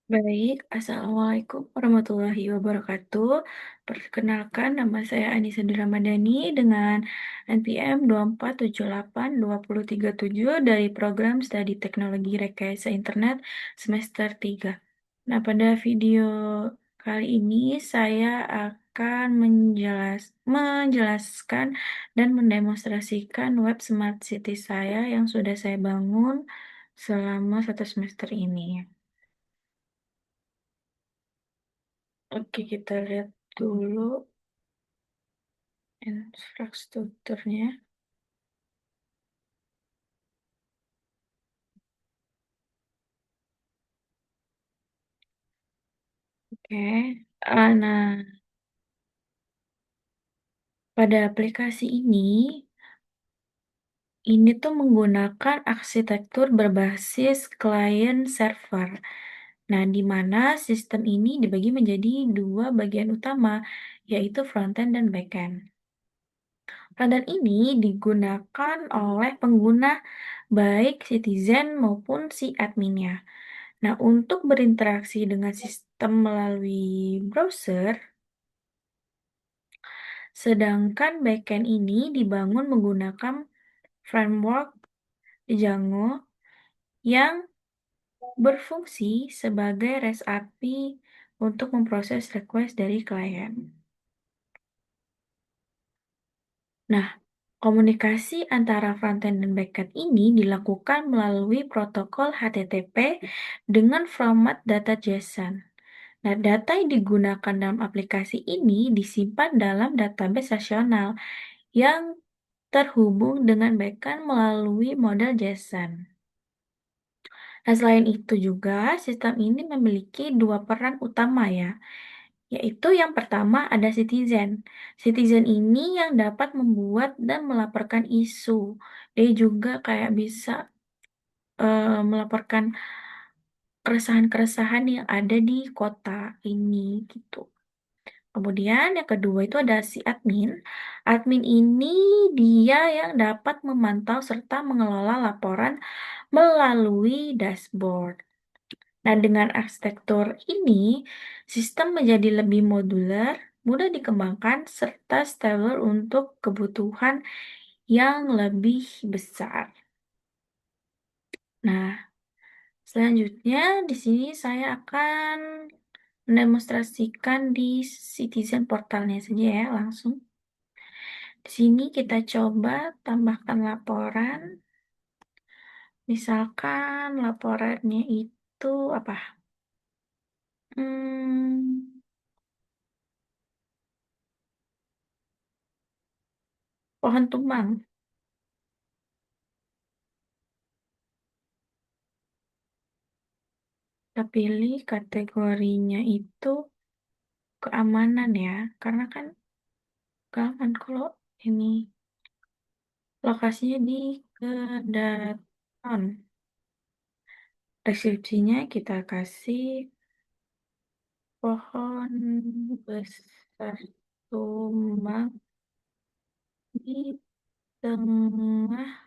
Baik, Assalamualaikum warahmatullahi wabarakatuh. Perkenalkan, nama saya Anissa Ramadhani dengan NPM 24782037 dari program Studi Teknologi Rekayasa Internet semester 3. Nah, pada video kali ini saya akan menjelaskan dan mendemonstrasikan web Smart City saya yang sudah saya bangun selama 1 semester ini. Oke, kita lihat dulu infrastrukturnya. Oke. Nah, pada aplikasi ini tuh menggunakan arsitektur berbasis client server. Nah, di mana sistem ini dibagi menjadi dua bagian utama, yaitu frontend dan backend. Frontend ini digunakan oleh pengguna baik citizen maupun si adminnya. Nah, untuk berinteraksi dengan sistem melalui browser, sedangkan backend ini dibangun menggunakan framework Django yang berfungsi sebagai REST API untuk memproses request dari klien. Nah, komunikasi antara frontend dan backend ini dilakukan melalui protokol HTTP dengan format data JSON. Nah, data yang digunakan dalam aplikasi ini disimpan dalam database nasional yang terhubung dengan backend melalui model JSON. Nah, selain itu juga, sistem ini memiliki dua peran utama ya, yaitu yang pertama ada citizen. Citizen ini yang dapat membuat dan melaporkan isu. Dia juga kayak bisa melaporkan keresahan-keresahan yang ada di kota ini gitu. Kemudian yang kedua itu ada si admin. Admin ini dia yang dapat memantau serta mengelola laporan melalui dashboard. Nah, dengan arsitektur ini, sistem menjadi lebih modular, mudah dikembangkan, serta stable untuk kebutuhan yang lebih besar. Nah, selanjutnya di sini saya akan mendemonstrasikan di Citizen portalnya saja ya, langsung. Di sini kita coba tambahkan laporan. Misalkan laporannya itu apa? Hmm, pohon tumbang. Kita pilih kategorinya itu keamanan ya, karena kan keamanan kalau ini lokasinya di Kedaton. Deskripsinya kita kasih pohon besar tumbang di tengah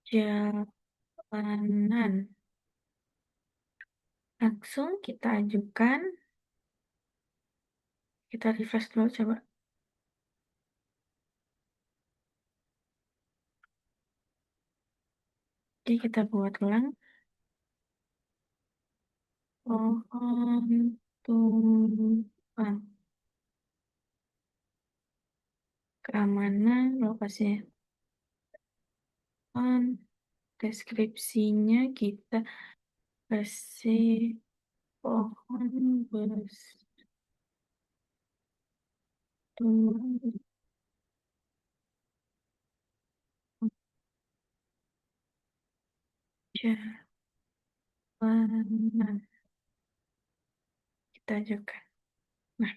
jalanan. Langsung kita ajukan, kita refresh dulu coba. Oke, kita buat ulang. Pohon tumbang. Keamanan, lokasinya. Deskripsinya kita kasih pohon bertumbuh jalanan. Kita ajukan. Nah,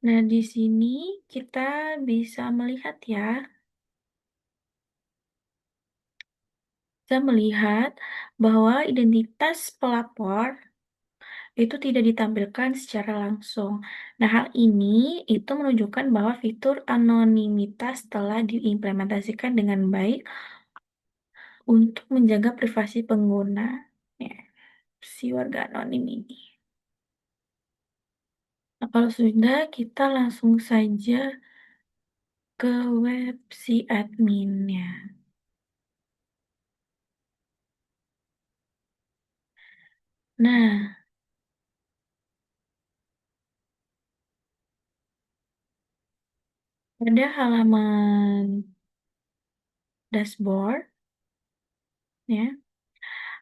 nah di sini kita bisa melihat ya, bahwa identitas pelapor itu tidak ditampilkan secara langsung. Nah, hal ini itu menunjukkan bahwa fitur anonimitas telah diimplementasikan dengan baik untuk menjaga privasi pengguna, ya, si warga anonim ini. Nah, kalau sudah, kita langsung saja ke web si adminnya. Nah, pada halaman dashboard, ya,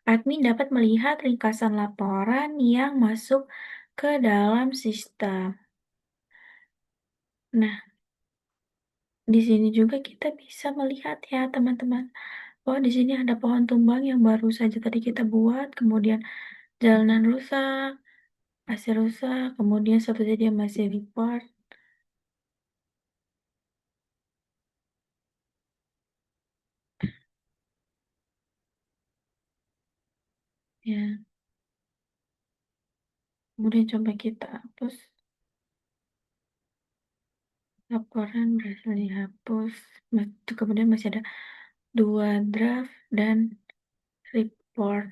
admin dapat melihat ringkasan laporan yang masuk ke dalam sistem. Nah, di sini juga kita bisa melihat ya teman-teman, oh di sini ada pohon tumbang yang baru saja tadi kita buat, kemudian jalanan rusak, AC rusak, kemudian satu jadi masih report, ya. Kemudian coba kita hapus, laporan berhasil dihapus. Kemudian masih ada 2 draft dan report.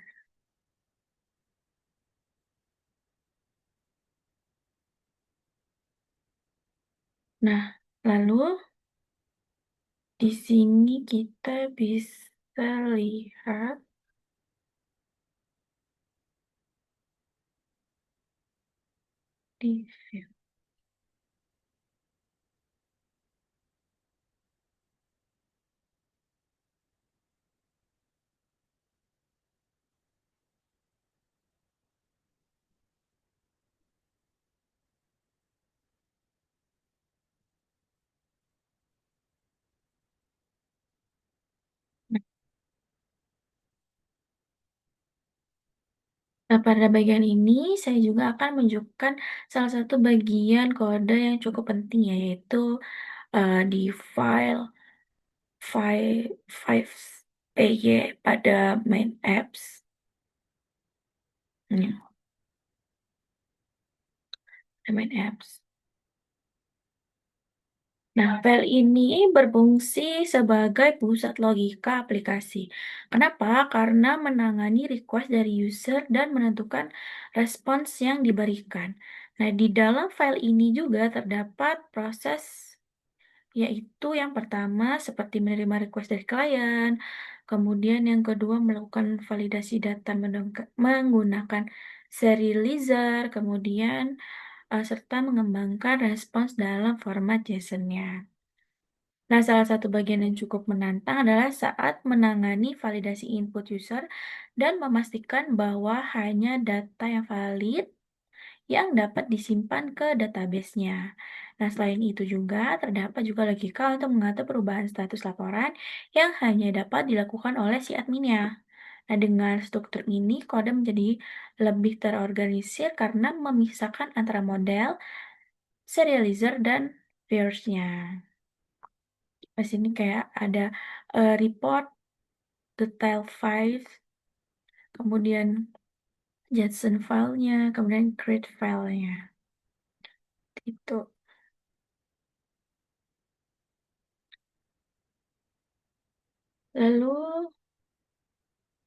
Nah, lalu di sini kita bisa lihat di view. Nah, pada bagian ini saya juga akan menunjukkan salah satu bagian kode yang cukup penting ya, yaitu di file 5py pada main apps. Ya, pada main apps. Nah, file ini berfungsi sebagai pusat logika aplikasi. Kenapa? Karena menangani request dari user dan menentukan respons yang diberikan. Nah, di dalam file ini juga terdapat proses, yaitu yang pertama seperti menerima request dari klien, kemudian yang kedua melakukan validasi data menggunakan serializer, kemudian serta mengembangkan respons dalam format JSON-nya. Nah, salah satu bagian yang cukup menantang adalah saat menangani validasi input user dan memastikan bahwa hanya data yang valid yang dapat disimpan ke database-nya. Nah, selain itu juga terdapat juga logika untuk mengatur perubahan status laporan yang hanya dapat dilakukan oleh si adminnya. Nah, dengan struktur ini, kode menjadi lebih terorganisir karena memisahkan antara model, serializer, dan views-nya. Di sini kayak ada report, detail files, kemudian JSON filenya, kemudian create filenya. Itu. Lalu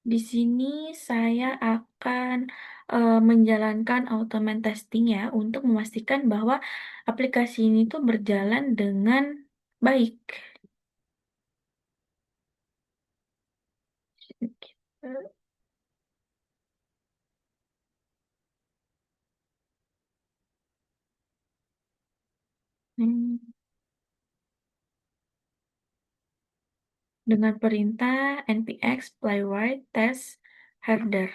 di sini saya akan menjalankan automated testing ya untuk memastikan bahwa aplikasi ini tuh berjalan dengan baik. Gitu. Hmm, Dengan perintah npx playwright test header.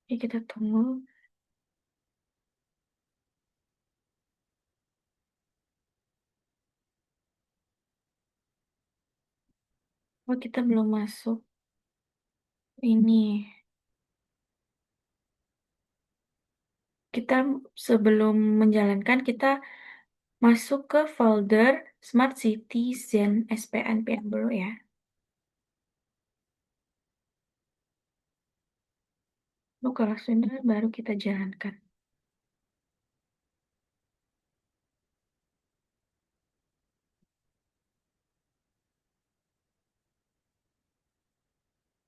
Oke, kita tunggu. Oh, kita belum masuk ini. Kita sebelum menjalankan, kita masuk ke folder Smart Citizen SPNPM dulu ya. Lalu kalau sudah baru kita jalankan.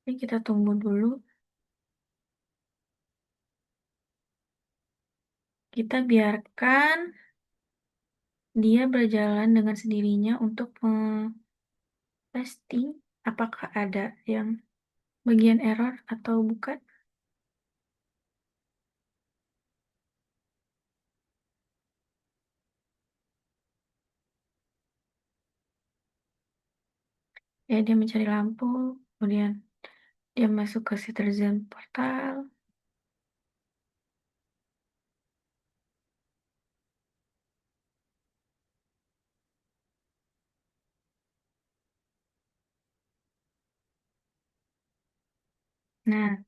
Ini kita tunggu dulu. Kita biarkan dia berjalan dengan sendirinya untuk testing apakah ada yang bagian error atau bukan. Ya, dia mencari lampu, kemudian dia masuk ke citizen portal. Nah,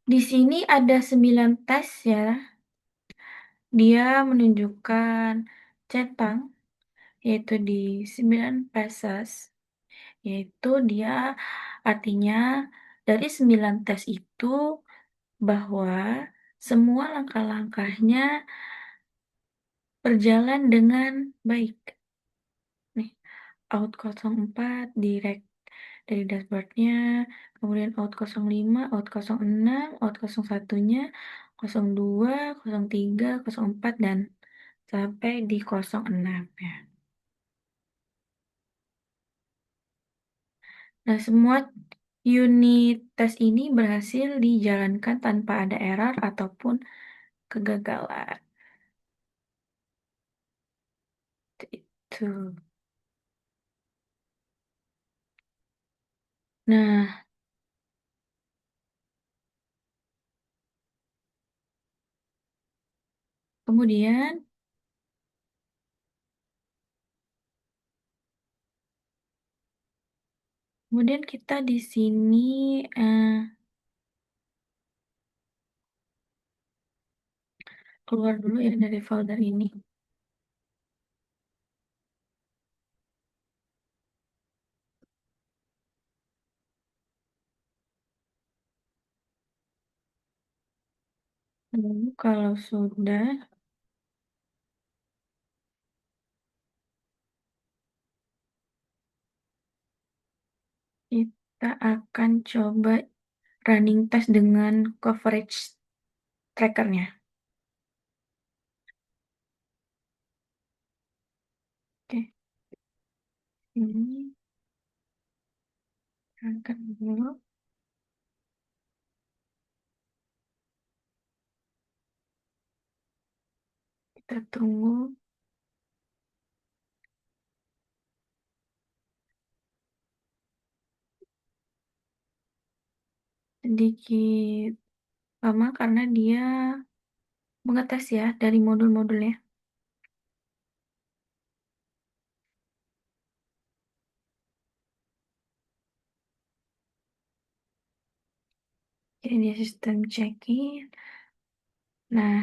di sini ada 9 tes ya. Dia menunjukkan centang, yaitu di 9 phases, yaitu dia artinya dari 9 tes itu bahwa semua langkah-langkahnya berjalan dengan baik. Nih, out 04 direct dari dashboard-nya, kemudian out 05, out 06, out 01-nya, 02, 03, 04, dan sampai di 06 ya. Nah, semua unit tes ini berhasil dijalankan tanpa ada error ataupun kegagalan. Itu. Nah, kemudian kemudian kita di sini eh, keluar dulu ya dari folder ini. Lalu kalau sudah, kita akan coba running test dengan coverage trackernya. Oke, ini angkat dulu. Kita tunggu sedikit lama karena dia mengetes ya dari modul-modulnya. Ini dia sistem check-in. Nah,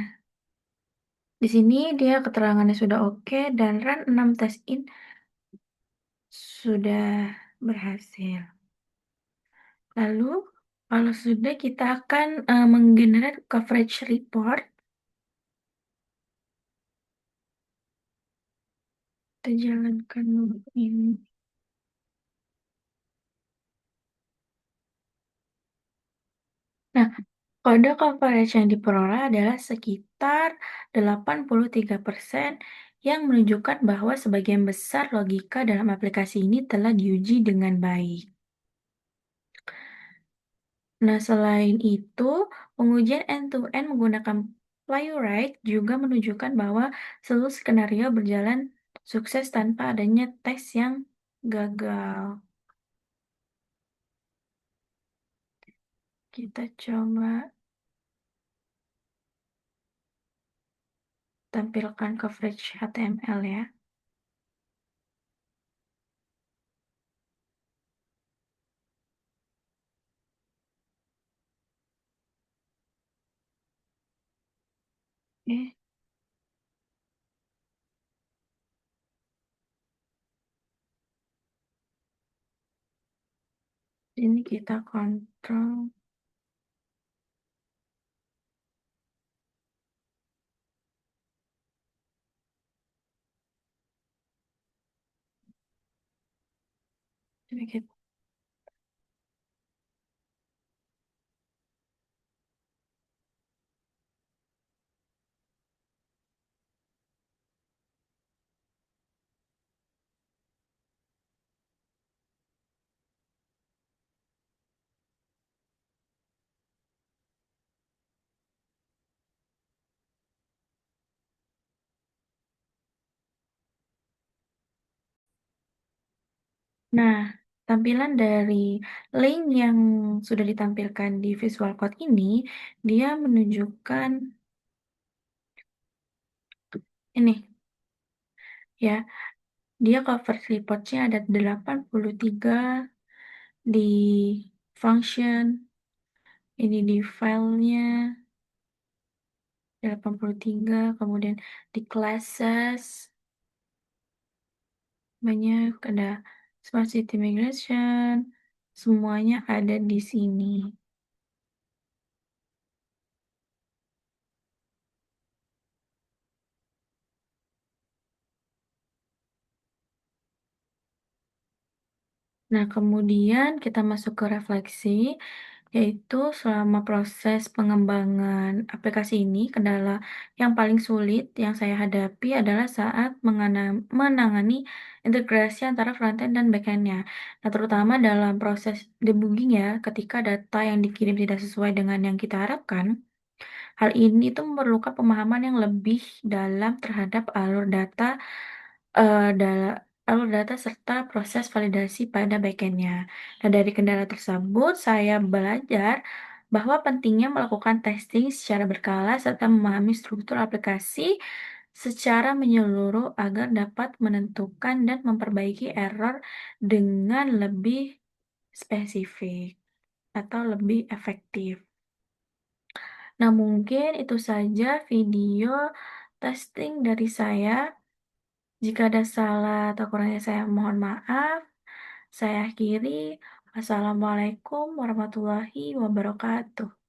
di sini dia keterangannya sudah oke dan run 6 tes in sudah berhasil. Lalu, kalau sudah kita akan menggenerate coverage report. Kita jalankan dulu ini. Nah, kode coverage yang diperoleh adalah sekitar 83% yang menunjukkan bahwa sebagian besar logika dalam aplikasi ini telah diuji dengan baik. Nah, selain itu, pengujian end-to-end menggunakan Playwright juga menunjukkan bahwa seluruh skenario berjalan sukses tanpa adanya tes yang gagal. Kita coba tampilkan coverage HTML ya. Oke, ini kita kontrol. Begitu. Nah, tampilan dari link yang sudah ditampilkan di visual code ini, dia menunjukkan ini ya, dia cover reportnya ada 83 di function, ini di filenya 83, kemudian di classes banyak, ada smart city migration, semuanya ada di sini. Nah, kemudian kita masuk ke refleksi, yaitu selama proses pengembangan aplikasi ini, kendala yang paling sulit yang saya hadapi adalah saat menangani integrasi antara frontend dan backend-nya. Nah, terutama dalam proses debugging ya, ketika data yang dikirim tidak sesuai dengan yang kita harapkan, hal ini tuh memerlukan pemahaman yang lebih dalam terhadap eee, da alur data serta proses validasi pada backend-nya. Nah, dari kendala tersebut saya belajar bahwa pentingnya melakukan testing secara berkala serta memahami struktur aplikasi secara menyeluruh agar dapat menentukan dan memperbaiki error dengan lebih spesifik atau lebih efektif. Nah, mungkin itu saja video testing dari saya. Jika ada salah atau kurangnya saya mohon maaf. Saya akhiri. Wassalamualaikum warahmatullahi wabarakatuh.